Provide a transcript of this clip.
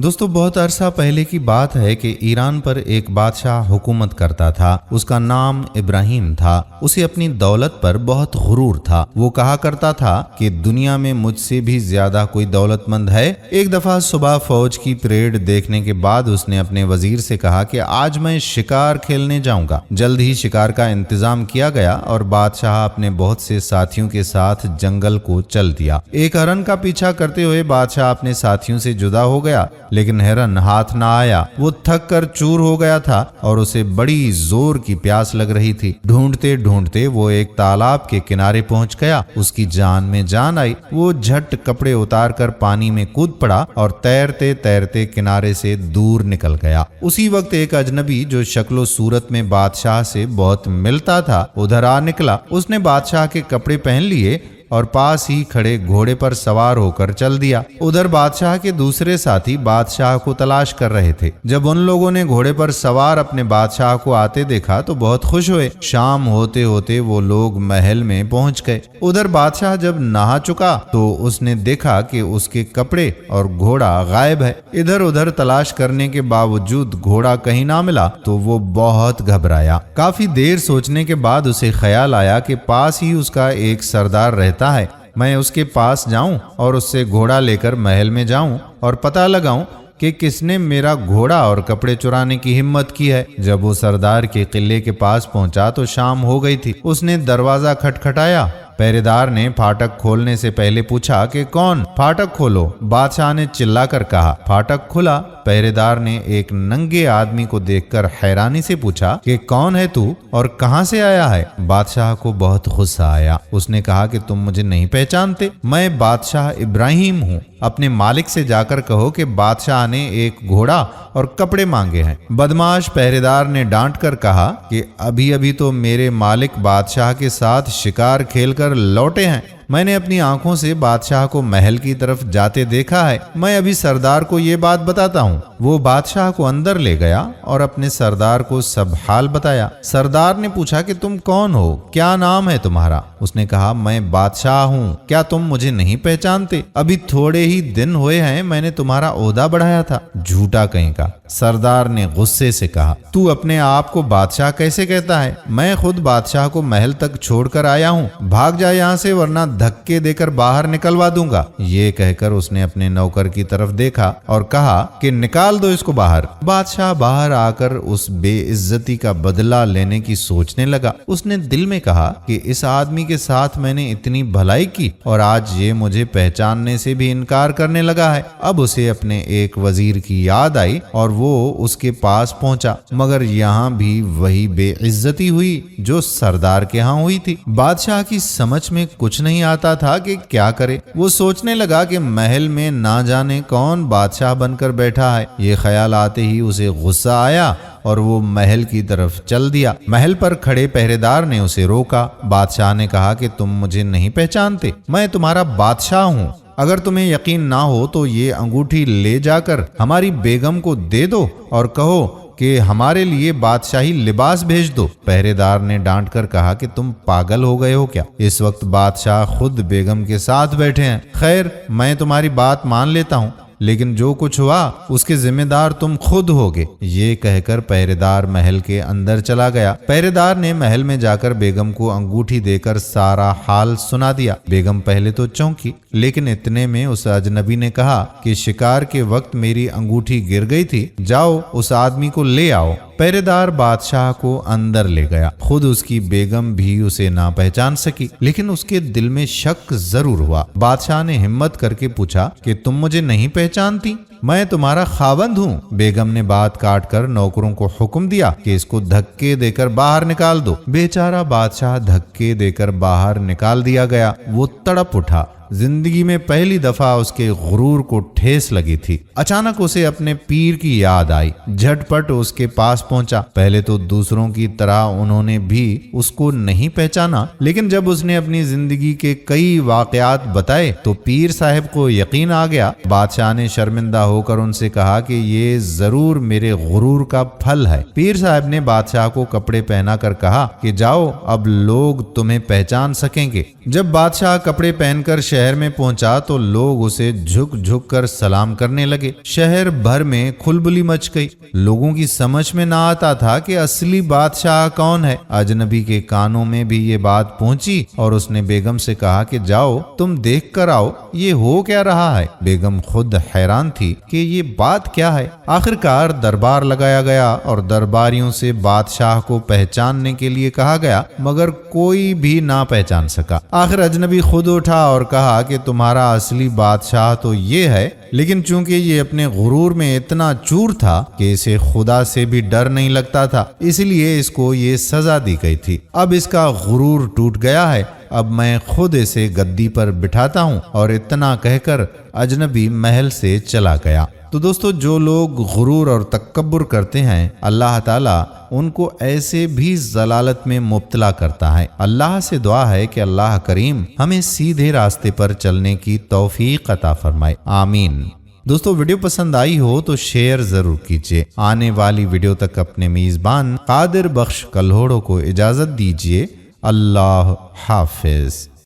दोस्तों बहुत अरसा पहले की बात है कि ईरान पर एक बादशाह हुकूमत करता था। उसका नाम इब्राहिम था। उसे अपनी दौलत पर बहुत गुरूर था। वो कहा करता था कि दुनिया में मुझसे भी ज्यादा कोई दौलतमंद है। एक दफा सुबह फौज की परेड देखने के बाद उसने अपने वजीर से कहा कि आज मैं शिकार खेलने जाऊंगा। जल्द ही शिकार का इंतजाम किया गया और बादशाह अपने बहुत से साथियों के साथ जंगल को चल दिया। एक हरन का पीछा करते हुए बादशाह अपने साथियों से जुदा हो गया, लेकिन हिरन हाथ ना आया। वो थक कर चूर हो गया था और उसे बड़ी जोर की प्यास लग रही थी। ढूंढते ढूंढते वो एक तालाब के किनारे पहुंच गया। उसकी जान में जान आई। वो झट कपड़े उतार कर पानी में कूद पड़ा और तैरते तैरते किनारे से दूर निकल गया। उसी वक्त एक अजनबी जो शक्लो सूरत में बादशाह से बहुत मिलता था उधर आ निकला। उसने बादशाह के कपड़े पहन लिए और पास ही खड़े घोड़े पर सवार होकर चल दिया। उधर बादशाह के दूसरे साथी बादशाह को तलाश कर रहे थे। जब उन लोगों ने घोड़े पर सवार अपने बादशाह को आते देखा तो बहुत खुश हुए। शाम होते होते वो लोग महल में पहुंच गए। उधर बादशाह जब नहा चुका तो उसने देखा कि उसके कपड़े और घोड़ा गायब है। इधर उधर तलाश करने के बावजूद घोड़ा कहीं ना मिला तो वो बहुत घबराया। काफी देर सोचने के बाद उसे ख्याल आया कि पास ही उसका एक सरदार रहता है। मैं उसके पास जाऊं और उससे घोड़ा लेकर महल में जाऊं और पता लगाऊं कि किसने मेरा घोड़ा और कपड़े चुराने की हिम्मत की है। जब वो सरदार के किले के पास पहुंचा तो शाम हो गई थी। उसने दरवाजा खटखटाया। पहरेदार ने फाटक खोलने से पहले पूछा कि कौन? फाटक खोलो, बादशाह ने चिल्लाकर कहा। फाटक खुला। पहरेदार ने एक नंगे आदमी को देखकर हैरानी से पूछा कि कौन है तू और कहां से आया है? बादशाह को बहुत गुस्सा आया। उसने कहा कि तुम मुझे नहीं पहचानते, मैं बादशाह इब्राहिम हूँ। अपने मालिक से जाकर कहो कि बादशाह ने एक घोड़ा और कपड़े मांगे हैं। बदमाश पहरेदार ने डांट कर कहा कि अभी अभी तो मेरे मालिक बादशाह के साथ शिकार खेलकर लौटे हैं। मैंने अपनी आंखों से बादशाह को महल की तरफ जाते देखा है। मैं अभी सरदार को ये बात बताता हूँ। वो बादशाह को अंदर ले गया और अपने सरदार को सब हाल बताया। सरदार ने पूछा कि तुम कौन हो, क्या नाम है तुम्हारा? उसने कहा मैं बादशाह हूँ। क्या तुम मुझे नहीं पहचानते? अभी थोड़े ही दिन हुए हैं मैंने तुम्हारा ओहदा बढ़ाया था। झूठा कहीं का। सरदार ने गुस्से से कहा तू अपने आप को बादशाह कैसे कहता है? मैं खुद बादशाह को महल तक छोड़कर आया हूँ। भाग जा यहाँ से वरना धक्के देकर बाहर निकलवा दूंगा। ये कहकर उसने अपने नौकर की तरफ देखा और कहा कि निकाल दो इसको बाहर। बादशाह बाहर आकर उस बेइज्जती का बदला लेने की सोचने लगा। उसने दिल में कहा कि इस आदमी के साथ मैंने इतनी भलाई की और आज ये मुझे पहचानने से भी इनकार करने लगा है। अब उसे अपने एक वजीर की याद आई और वो उसके पास पहुंचा, मगर यहाँ भी वही बेइज्जती हुई जो सरदार के यहाँ हुई थी। बादशाह की समझ में कुछ नहीं आता था कि क्या करे। वो सोचने लगा कि महल में ना जाने कौन बादशाह बनकर बैठा है। ये ख्याल आते ही उसे गुस्सा आया और वो महल की तरफ चल दिया। महल पर खड़े पहरेदार ने उसे रोका। बादशाह ने कहा कि तुम मुझे नहीं पहचानते, मैं तुम्हारा बादशाह हूँ। अगर तुम्हें यकीन ना हो तो ये अंगूठी ले जाकर हमारी बेगम को दे दो और कहो कि हमारे लिए बादशाही लिबास भेज दो। पहरेदार ने डांट कर कहा कि तुम पागल हो गए हो क्या? इस वक्त बादशाह खुद बेगम के साथ बैठे हैं। खैर मैं तुम्हारी बात मान लेता हूँ, लेकिन जो कुछ हुआ उसके जिम्मेदार तुम खुद होगे। ये कहकर पहरेदार महल के अंदर चला गया। पहरेदार ने महल में जाकर बेगम को अंगूठी देकर सारा हाल सुना दिया। बेगम पहले तो चौंकी, लेकिन इतने में उस अजनबी ने कहा कि शिकार के वक्त मेरी अंगूठी गिर गई थी, जाओ उस आदमी को ले आओ। पहरेदार बादशाह को अंदर ले गया। खुद उसकी बेगम भी उसे ना पहचान सकी, लेकिन उसके दिल में शक जरूर हुआ। बादशाह ने हिम्मत करके पूछा कि तुम मुझे नहीं पहचानती? मैं तुम्हारा खावंद हूँ। बेगम ने बात काट कर नौकरों को हुक्म दिया कि इसको धक्के देकर बाहर निकाल दो। बेचारा बादशाह धक्के देकर बाहर निकाल दिया गया। वो तड़प उठा। जिंदगी में पहली दफा उसके गुरूर को ठेस लगी थी। अचानक उसे अपने पीर की याद आई। झटपट उसके पास पहुंचा। पहले तो दूसरों की तरह उन्होंने भी उसको नहीं पहचाना, लेकिन जब उसने अपनी जिंदगी के कई वाकयात बताए तो पीर साहब को यकीन आ गया। बादशाह ने शर्मिंदा होकर उनसे कहा कि ये जरूर मेरे गुरूर का फल है। पीर साहब ने बादशाह को कपड़े पहना कर कहा कि जाओ, अब लोग तुम्हें पहचान सकेंगे। जब बादशाह कपड़े पहनकर शहर में पहुंचा तो लोग उसे झुक झुक कर सलाम करने लगे। शहर भर में खुलबुली मच गई। लोगों की समझ में ना आता था कि असली बादशाह कौन है। अजनबी के कानों में भी ये बात पहुंची और उसने बेगम से कहा कि जाओ तुम देख कर आओ ये हो क्या रहा है। बेगम खुद हैरान थी कि ये बात क्या है। आखिरकार दरबार लगाया गया और दरबारियों से बादशाह को पहचानने के लिए कहा गया, मगर कोई भी ना पहचान सका। आखिर अजनबी खुद उठा और कहा कि तुम्हारा असली बादशाह तो ये है, लेकिन चूंकि ये अपने गुरूर में इतना चूर था कि इसे खुदा से भी डर नहीं लगता था, इसलिए इसको ये सजा दी गई थी। अब इसका गुरूर टूट गया है, अब मैं खुद इसे गद्दी पर बिठाता हूँ। और इतना कहकर अजनबी महल से चला गया। तो दोस्तों, जो लोग गुरूर और तकब्बुर करते हैं, अल्लाह ताला उनको ऐसे भी जलालत में मुब्तला करता है। अल्लाह से दुआ है कि अल्लाह करीम हमें सीधे रास्ते पर चलने की तौफीक अता फरमाए, आमीन। दोस्तों, वीडियो पसंद आई हो तो शेयर जरूर कीजिए। आने वाली वीडियो तक अपने मेजबान कादिर बख्श कल्होड़ो को इजाजत दीजिए। अल्लाह हाफिज।